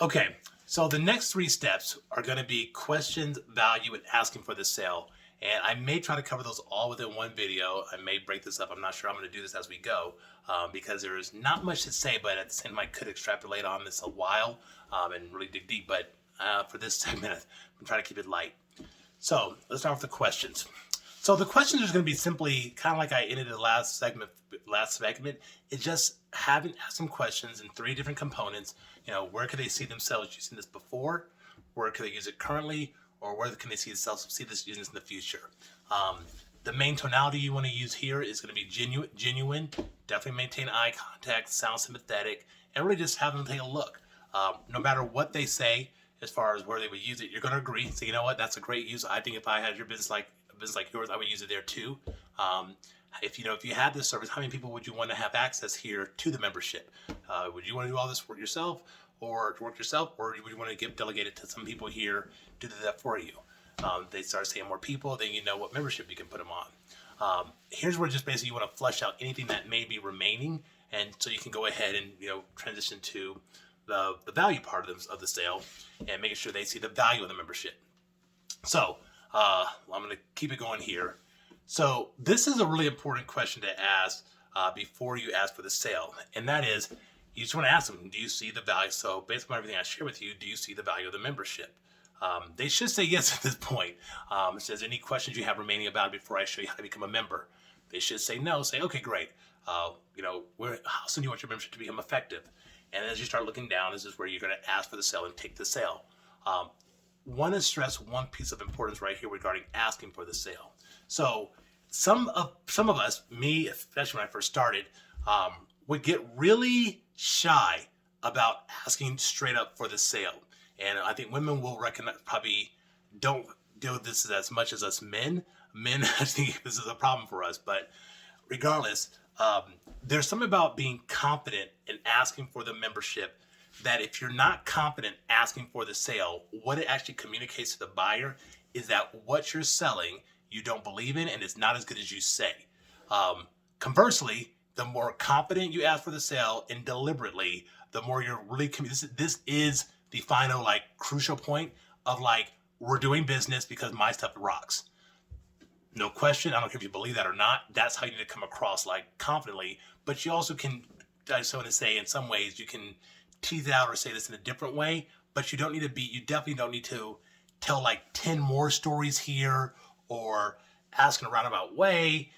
Okay, so the next three steps are going to be questions, value, and asking for the sale. And I may try to cover those all within one video. I may break this up. I'm not sure I'm going to do this as we go because there is not much to say, but at the same time, I could extrapolate on this a while and really dig deep. But for this segment, I'm trying to keep it light. So let's start with the questions. So the questions are going to be simply kind of like I ended the last segment. It's just asking questions in three different components. Where could they see themselves using this before? Where could they use it currently? Or where can they see this using this in the future? The main tonality you want to use here is going to be genuine. Definitely maintain eye contact, sound sympathetic, and really just have them take a look. No matter what they say, as far as where they would use it, you're going to agree. So you know what? That's a great use. I think if I had a business like yours, I would use it there too. If you had this service, how many people would you want to have access here to the membership? Would you want to do all this work yourself, or would you want to delegate it to some people here to do that for you? They start saying more people, then you know what membership you can put them on. Here's where just basically you want to flesh out anything that may be remaining, and so you can go ahead and transition to the value part of the sale and making sure they see the value of the membership. So I'm going to keep it going here. So this is a really important question to ask before you ask for the sale, and that is, you just want to ask them, do you see the value? So based on everything I share with you, do you see the value of the membership? They should say yes at this point. It says, any questions you have remaining about it before I show you how to become a member? They should say no. Say, okay, great. How soon do you want your membership to become effective? And as you start looking down, this is where you're going to ask for the sale and take the sale. Want to stress one piece of importance right here regarding asking for the sale. So some of us, me especially when I first started, would get really shy about asking straight up for the sale. And I think women will recognize, probably don't deal with this as much as us men. Men, I think this is a problem for us. But regardless, there's something about being confident in asking for the membership that if you're not confident asking for the sale, what it actually communicates to the buyer is that what you're selling, you don't believe in, and it's not as good as you say. Conversely, the more confident you ask for the sale and deliberately, the more you're really this is the final crucial point of we're doing business because my stuff rocks. No question. I don't care if you believe that or not. That's how you need to come across confidently. But you also can, I just want to say, in some ways you can tease out or say this in a different way. But you definitely don't need to tell 10 more stories here or ask in a roundabout way.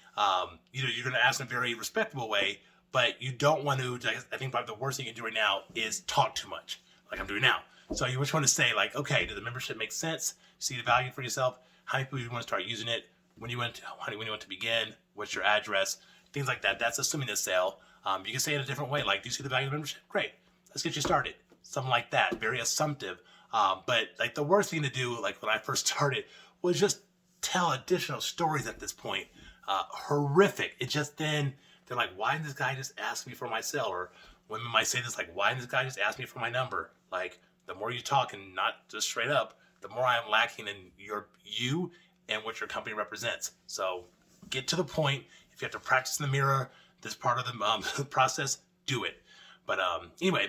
You're going to ask in a very respectable way, but you don't want to. I think probably the worst thing you can do right now is talk too much, like I'm doing now. So you just want to say okay, does the membership make sense? See the value for yourself? How many people you want to start using it? When you want to begin? What's your address? Things like that. That's assuming the sale. You can say it a different way. Do you see the value of the membership? Great. Let's get you started. Something like that. Very assumptive. But the worst thing to do, when I first started, was just tell additional stories at this point. Horrific. It just then they're like, why didn't this guy just ask me for my sale? Or women might say this why didn't this guy just ask me for my number? The more you talk and not just straight up, the more I'm lacking in you and what your company represents. So get to the point. If you have to practice in the mirror, this part of the process, do it. But anyway,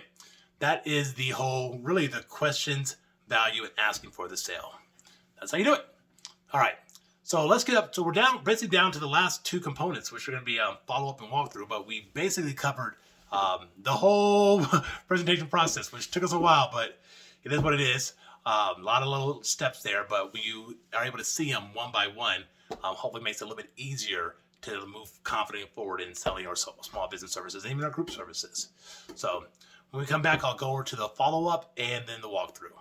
that is the questions, value, and asking for the sale. That's how you do it. All right. So let's get up. So we're basically down to the last two components, which are going to be follow-up and walkthrough. But we basically covered the whole presentation process, which took us a while, but it is what it is. A lot of little steps there, but when you are able to see them one by one, hopefully makes it a little bit easier to move confidently forward in selling our small business services and even our group services. So when we come back, I'll go over to the follow-up and then the walkthrough.